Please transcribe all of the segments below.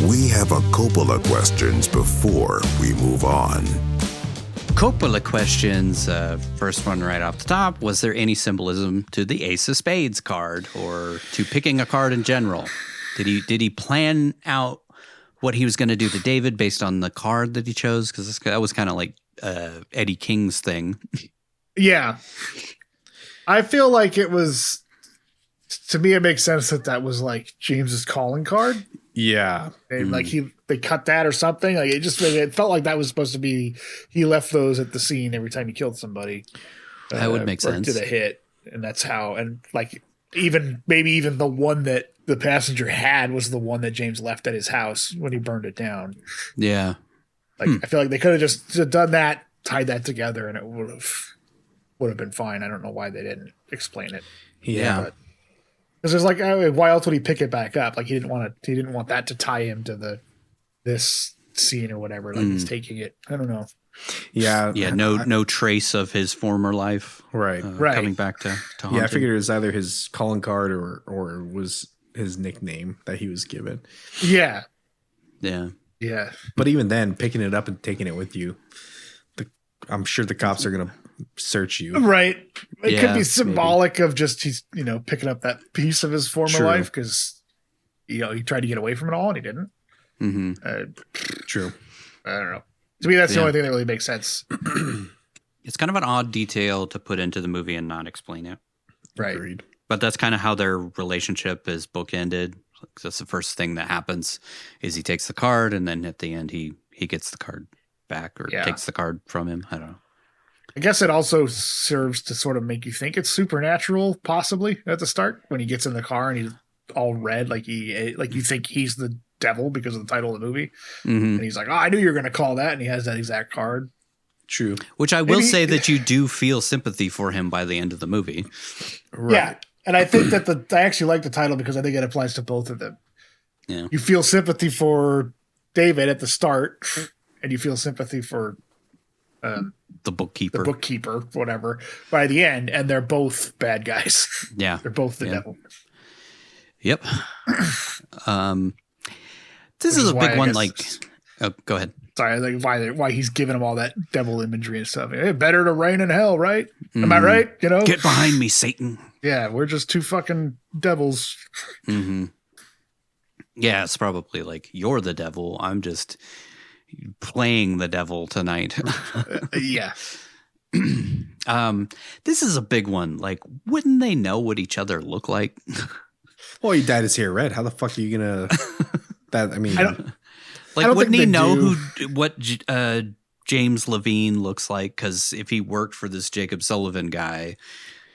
We have a Coppola questions before we move on. Coppola questions. First one right off the top. Was there any symbolism to the Ace of Spades card or to picking a card in general? Did he plan out what he was going to do to David based on the card that he chose? Because that was kind of like Eddie King's thing. Yeah. I feel like it was, to me, it makes sense that was like James's calling card. Yeah. And like they cut that or something. Like it felt like that was supposed to be, he left those at the scene every time he killed somebody. That would make sense. Did a hit. And that's how, and like maybe even the one that the passenger had was the one that James left at his house when he burned it down. Yeah. Like I feel like they could have just done that, tied that together, and it would have been fine. I don't know why they didn't explain it. Yeah. Because there's like, why else would he pick it back up? Like he didn't want that to tie him to this scene or whatever. Like he's taking it. I don't know. Yeah. Yeah. No trace of his former life. Right. Coming back to haunt Yeah, I him. figured it was either his calling card or was his nickname that he was given. Yeah. Yeah. Yeah. But even then, picking it up and taking it with you, I'm sure the cops are gonna search you. Right. It could Yeah, be symbolic of just he's picking up that piece of his former life because he tried to get away from it all and he didn't. Mm-hmm. True. I don't know. To me, that's the only thing that really makes sense. It's kind of an odd detail to put into the movie and not explain it. Right. Agreed. But that's kind of how their relationship is bookended. That's the first thing that happens is he takes the card and then at the end he gets the card back or takes the card from him. I don't know. I guess it also serves to sort of make you think it's supernatural, possibly at the start when he gets in the car and he's all red, like you think he's the devil because of the title of the movie, and he's like, "Oh, I knew you were going to call that," and he has that exact card. True. Which I will say that you do feel sympathy for him by the end of the movie. Right. Yeah, and I think that I actually like the title because I think it applies to both of them. Yeah, you feel sympathy for David at the start, and you feel sympathy for the bookkeeper, whatever, by the end, and they're both bad guys. Yeah, they're both the devil. Yep. This is a big one. Go ahead. Sorry, like why he's giving him all that devil imagery and stuff. Hey, better to reign in hell, right? Am I right? Get behind me, Satan. Yeah, we're just two fucking devils. Mm-hmm. Yeah, it's probably like you're the devil. I'm just playing the devil tonight. Yeah. This is a big one. Like, wouldn't they know what each other look like? Well, he dyed his hair red. How the fuck are you gonna? Wouldn't he know what James Levine looks like? Because if he worked for this Jacob Sullivan guy,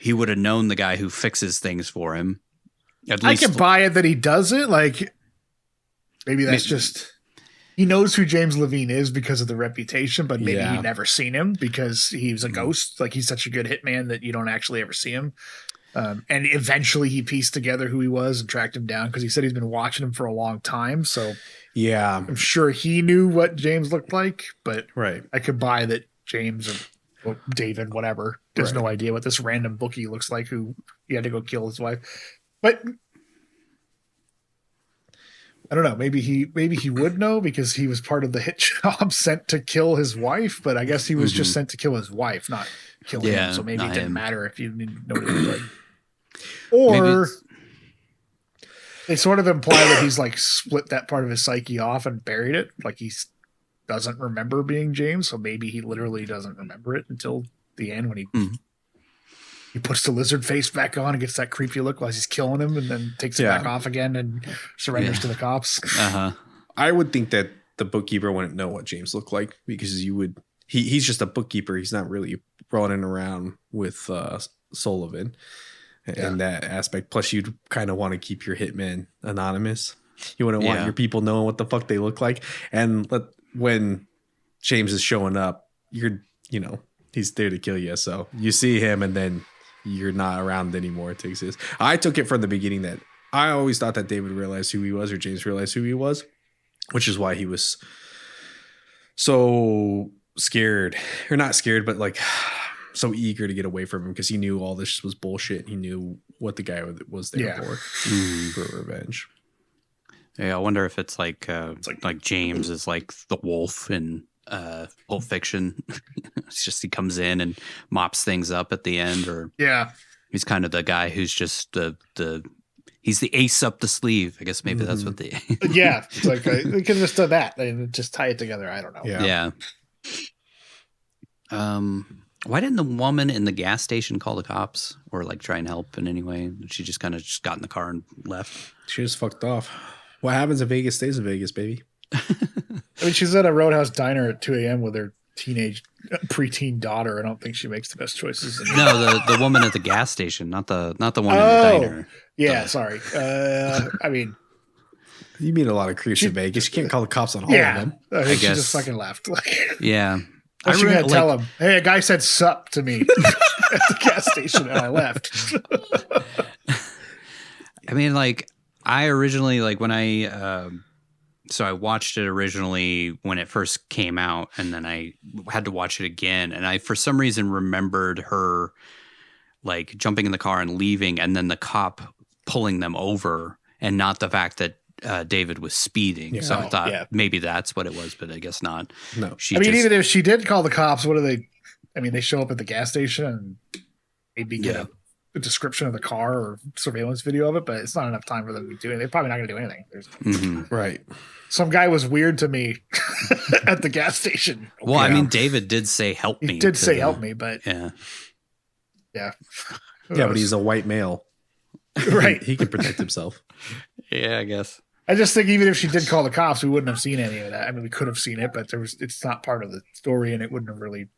he would have known the guy who fixes things for him. At least I can buy it that he does it. Like, maybe that's just he knows who James Levine is because of the reputation, but maybe he'd never seen him because he was a ghost. Like, he's such a good hitman that you don't actually ever see him. And eventually he pieced together who he was and tracked him down because he said he's been watching him for a long time. So yeah, I'm sure he knew what James looked like, but right. I could buy that James or David, whatever, has no idea what this random bookie looks like who he had to go kill his wife. But I don't know. Maybe he would know because he was part of the hit job sent to kill his wife, but I guess he was just sent to kill his wife, not kill him. So maybe it didn't matter if you didn't know what he looked like. Or they sort of imply that he's like split that part of his psyche off and buried it. Like he doesn't remember being James. So maybe he literally doesn't remember it until the end when he puts the lizard face back on and gets that creepy look while he's killing him and then takes it back off again and surrenders to the cops. I would think that the bookkeeper wouldn't know what James looked like because he's just a bookkeeper. He's not really running around with Sullivan. In that aspect. Plus, you'd kind of want to keep your hitman anonymous. You wouldn't want your people knowing what the fuck they look like. And when James is showing up, he's there to kill you. So you see him and then you're not around anymore to exist. I took it from the beginning that I always thought that David realized who he was or James realized who he was, which is why he was so scared. Or not scared, but like so eager to get away from him because he knew all this was bullshit. He knew what the guy was there for revenge. Yeah, I wonder if it's like James is like the wolf in Pulp Fiction. It's just he comes in and mops things up at the end, or he's kind of the guy who's just he's the ace up the sleeve. I guess maybe that's what the it's like we could have just done that and just tie it together. I don't know. Yeah. Why didn't the woman in the gas station call the cops or like try and help in any way? She just kind of just got in the car and left. She just fucked off. What happens in Vegas stays in Vegas, baby. I mean, she's at a Roadhouse diner at 2 a.m. with her preteen daughter. I don't think she makes the best choices. No, the woman at the gas station, not the one in the diner. Yeah, sorry. I mean, you meet a lot of creeps in Vegas. You can't call the cops on all of them. I think she just fucking left. Yeah. I was going to tell him, hey, a guy said sup to me at the gas station and I left. I mean, like, I originally, like, when I watched it originally when it first came out, and then I had to watch it again. And I, for some reason, remembered her, like, jumping in the car and leaving, and then the cop pulling them over, and not the fact that David was speeding. So I thought maybe that's what it was, but I guess not. No. Even if she did call the cops, what do they? I mean, they show up at the gas station and maybe get a description of the car or surveillance video of it, but it's not enough time for them to do it. They're probably not going to do anything. Right. Some guy was weird to me at the gas station. Well, I mean, David did say help me. He did say help me, but yeah. But he's a white male. Right. He can protect himself. Yeah, I guess. I just think even if she did call the cops, we wouldn't have seen any of that. I mean, we could have seen it, but it's not part of the story, and it wouldn't have really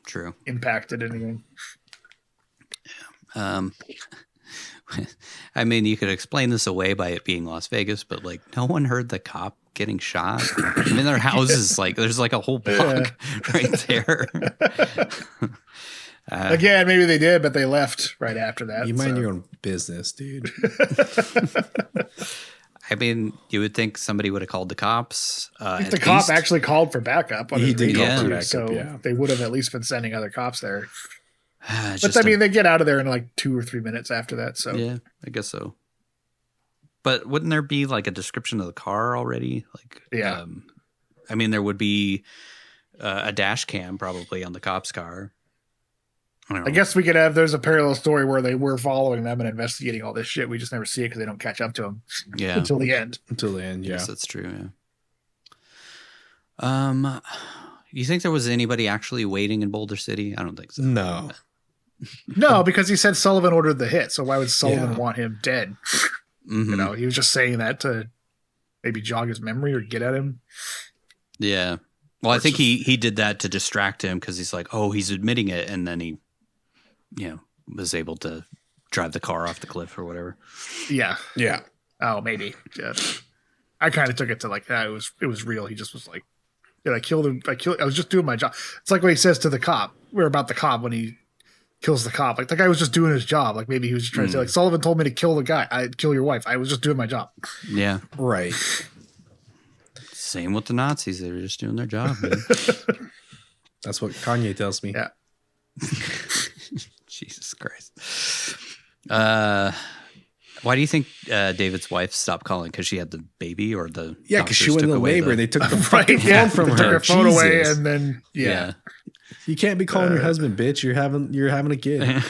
true impacted anything. I mean, you could explain this away by it being Las Vegas, but like no one heard the cop getting shot. I mean, their house is like there's like a whole block right there. Again, maybe they did, but they left right after that. You mind your own business, dude. I mean, you would think somebody would have called the cops. The cop actually called for backup. He did call for backup, so they would have at least been sending other cops there. But I mean, they get out of there in like 2 or 3 minutes after that. So yeah, I guess so. But wouldn't there be like a description of the car already? Like, I mean, there would be a dash cam probably on the cop's car. I guess we could have. There's a parallel story where they were following them and investigating all this shit. We just never see it because they don't catch up to them. Yeah, until the end. Yes, that's true. Yeah. You think there was anybody actually waiting in Boulder City? I don't think so. No. No, because he said Sullivan ordered the hit. So why would Sullivan want him dead? Mm-hmm. You know, he was just saying that to maybe jog his memory or get at him. Yeah. Well, I think he did that to distract him because he's like, oh, he's admitting it, and then he, was able to drive the car off the cliff or whatever. Yeah. Yeah. Oh, maybe. Yeah. I kind of took it to like that. It was real. He just was like, I killed him. I was just doing my job. It's like what he says to the cop. We're about the cop when he kills the cop. Like the guy was just doing his job. Like maybe he was just trying to say like Sullivan told me to kill the guy. I'd kill your wife. I was just doing my job. Yeah. Right. Same with the Nazis. They were just doing their job. Man. That's what Kanye tells me. Yeah. Jesus Christ. Why do you think David's wife stopped calling? Because she had the baby, or the because she went in labor. They took the fucking phone phone from her. Took her phone away, and then you can't be calling your husband bitch. You're having a kid.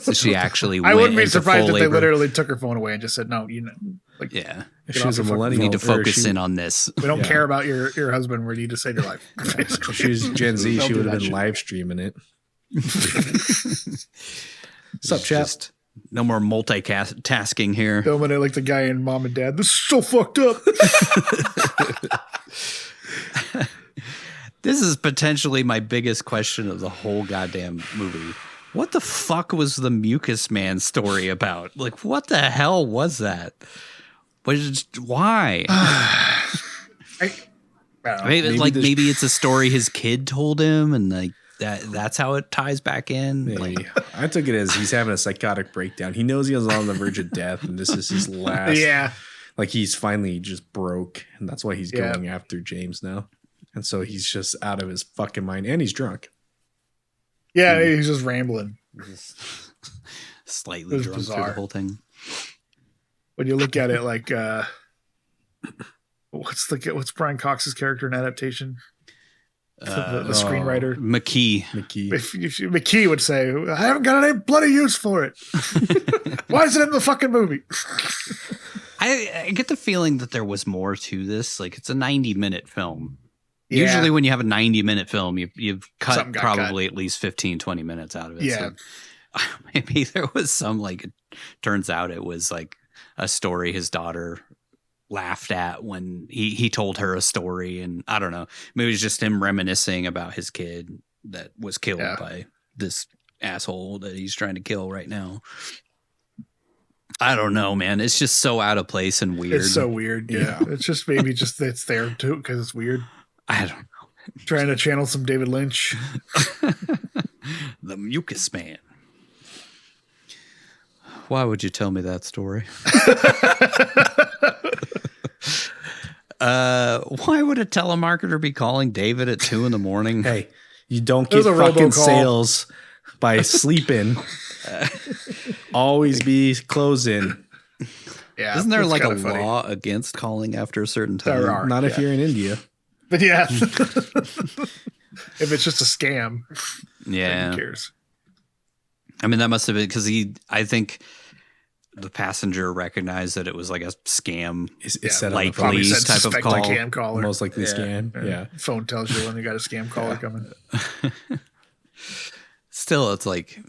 So she actually. I wouldn't be surprised if they literally took her phone away and just said, "No, like If she was a millennial, we need to focus in on this. We don't care about your husband. We need to save your life." If she was Gen Z, she would have been live streaming it. What's up, chat? No more multitasking here. Filming it like the guy in Mom and Dad. This is so fucked up. This is potentially my biggest question of the whole goddamn movie. What the fuck was the Mucus Man story about? Like, what the hell was that? Why? Maybe it's a story his kid told him, and like that's how it ties back in. Maybe. I took it as he's having a psychotic breakdown. He knows he was on the verge of death, and this is his last. Like he's finally just broke, and that's why he's going after James now. And so he's just out of his fucking mind, and he's drunk. Yeah, he's just rambling. Slightly drunk through the whole thing. when you look at it, like what's Brian Cox's character in adaptation? The screenwriter McKee. If McKee would say, "I haven't got any bloody use for it. Why is it in the fucking movie?" I get the feeling that there was more to this. Like, it's a 90-minute film. Yeah. Usually when you have a 90-minute film, you've cut probably cut. at least 15, 20 minutes out of it. Yeah. So maybe there was some, like, it turns out it was like a story his daughter laughed at when he told her a story. And I don't know. Maybe it was just him reminiscing about his kid that was killed by this asshole that he's trying to kill right now. I don't know, man. It's just so out of place and weird. It's so weird. Yeah. It's just maybe just it's there too because it's weird. I don't know. Trying to channel some David Lynch. The Mucus Man. Why would you tell me that story? Why would a telemarketer be calling David at 2 a.m? Hey, you don't get fucking sales by sleeping. Always be closing. Yeah. Isn't there like a law against calling after a certain time? There are. Not if you're in India. But yeah. If it's just a scam. Yeah. Who cares? I mean, that must have been because I think the passenger recognized that it was like a scam, like police type of call. Scam caller. Most likely scam. Yeah. Phone tells you when you got a scam caller coming. Still, it's like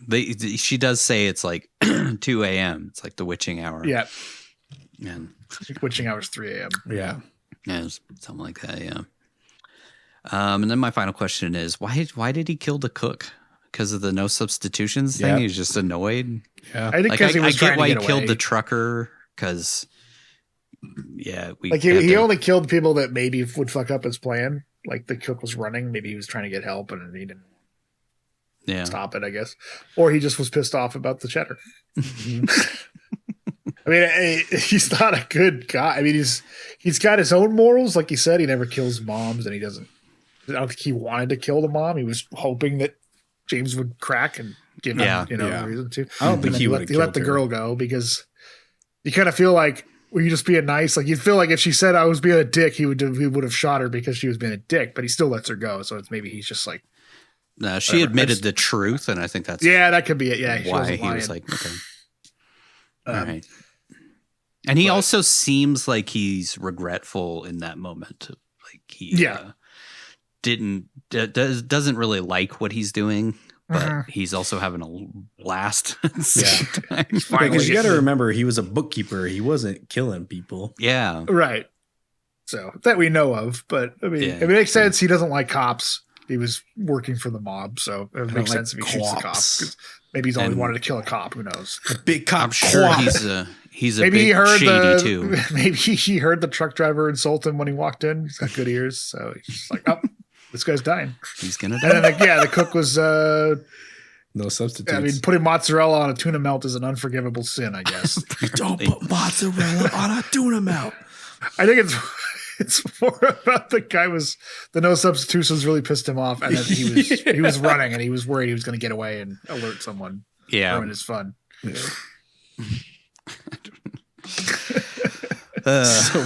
she does say it's like 2 a.m. It's like the witching hour. Yeah. And witching hour is 3 a.m. Yeah. Yeah, something like that. Yeah. And then my final question is why did he kill the cook? Because of the no substitutions thing? He was just annoyed. Yeah. I think because he was trying to get away. I get why he killed the trucker because he only killed people that maybe would fuck up his plan. Like the cook was running, maybe he was trying to get help and he didn't stop it, I guess. Or he just was pissed off about the cheddar. I mean, he's not a good guy. I mean, he's got his own morals. Like you said, he never kills moms and I don't think he wanted to kill the mom. He was hoping that James would crack and give him, a reason to. I don't think he let the girl go because you kind of feel like, were you just being nice? Like you'd feel like if she said I was being a dick, he would have shot her because she was being a dick, but he still lets her go. So it's maybe he's just like, no, she admitted the truth, and I think that's that could be it. Yeah, why he was like, okay, all right. And he also seems like he's regretful in that moment. Like he doesn't really like what he's doing, but he's also having a blast. Because you got to remember, he was a bookkeeper. He wasn't killing people. Yeah, right. So that we know of, but I mean, it makes sense. He doesn't like cops. He was working for the mob, so it makes sense if he shoots the cop. Maybe he's always wanted to kill a cop. Who knows? A big cop. I'm sure he's a maybe big he heard shady too. Maybe he heard the truck driver insult him when he walked in. He's got good ears, so he's just like, "Oh, this guy's dying. He's gonna die." And then, the cook was no substitutes. I mean, putting mozzarella on a tuna melt is an unforgivable sin, I guess. Don't put mozzarella on a tuna melt. I think it's more about the no substitutions really pissed him off, and then he was running and he was worried he was going to get away and alert someone. Yeah, ruin his fun. Yeah. So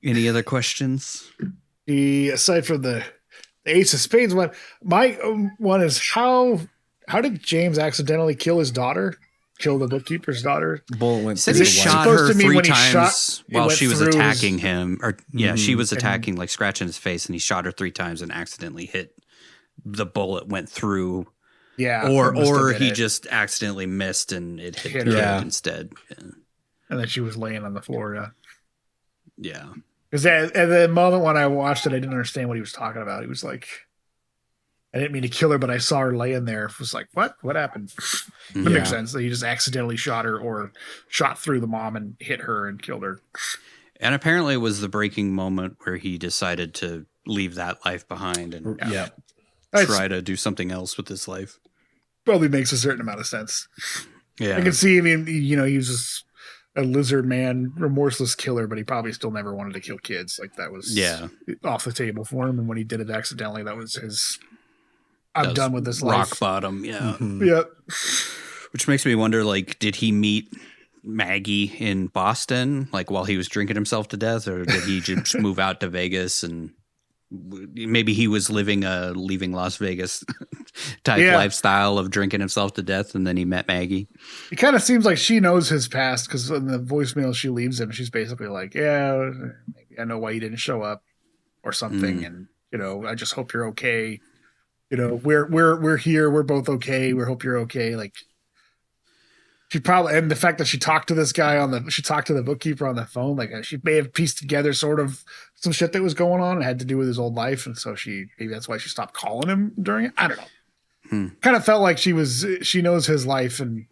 any other questions? Aside from the Ace of Spades one, my one is how did James accidentally kill his daughter? Kill the bookkeeper's daughter. Bullet went. Said he shot her 3 times while she was attacking him, or she was attacking, like scratching his face, and he shot her 3 times and accidentally hit. The bullet went through. Yeah, or he just accidentally missed and it hit her instead. Yeah. And then she was laying on the floor. Yeah. Because at the moment when I watched it, I didn't understand what he was talking about. He was like, I didn't mean to kill her, but I saw her laying there. It was like, what? What happened? That makes sense. He just accidentally shot her or shot through the mom and hit her and killed her. And apparently it was the breaking moment where he decided to leave that life behind and try to do something else with his life. Probably makes a certain amount of sense. Yeah. I can see, I mean, he was just a lizard man, remorseless killer, but he probably still never wanted to kill kids. Like that was off the table for him. And when he did it accidentally, that was his... I'm done with this life. Rock bottom, yeah. Mm-hmm. Yep. Which makes me wonder, like, did he meet Maggie in Boston, like while he was drinking himself to death, or did he just move out to Vegas and maybe he was living a leaving Las Vegas type lifestyle of drinking himself to death, and then he met Maggie? It kind of seems like she knows his past because in the voicemail she leaves him, she's basically like, "Yeah, maybe I know why you didn't show up, or something, and I just hope you're okay. We're here, we're both okay. We hope you're okay." Like she probably, and the fact that she talked to this guy she talked to the bookkeeper on the phone, like she may have pieced together sort of some shit that was going on and had to do with his old life, and so maybe that's why she stopped calling him during it. I don't know. Kind of felt like she knows his life and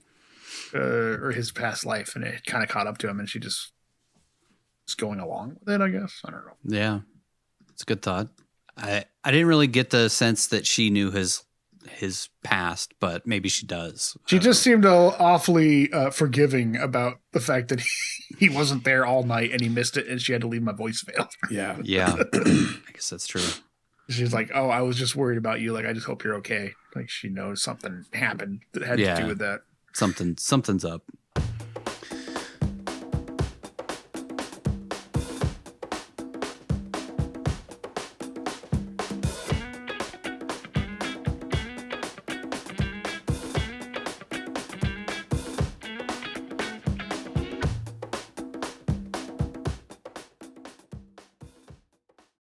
or his past life, and it kind of caught up to him, and she just is going along with it, I guess. I don't know. Yeah, it's a good thought. I didn't really get the sense that she knew his past, but maybe she does. She just seemed awfully forgiving about the fact that he wasn't there all night and he missed it, and she had to leave my voicemail. Yeah. I guess that's true. She's like, "Oh, I was just worried about you. Like, I just hope you're okay." Like she knows something happened that had to do with that. Something's up.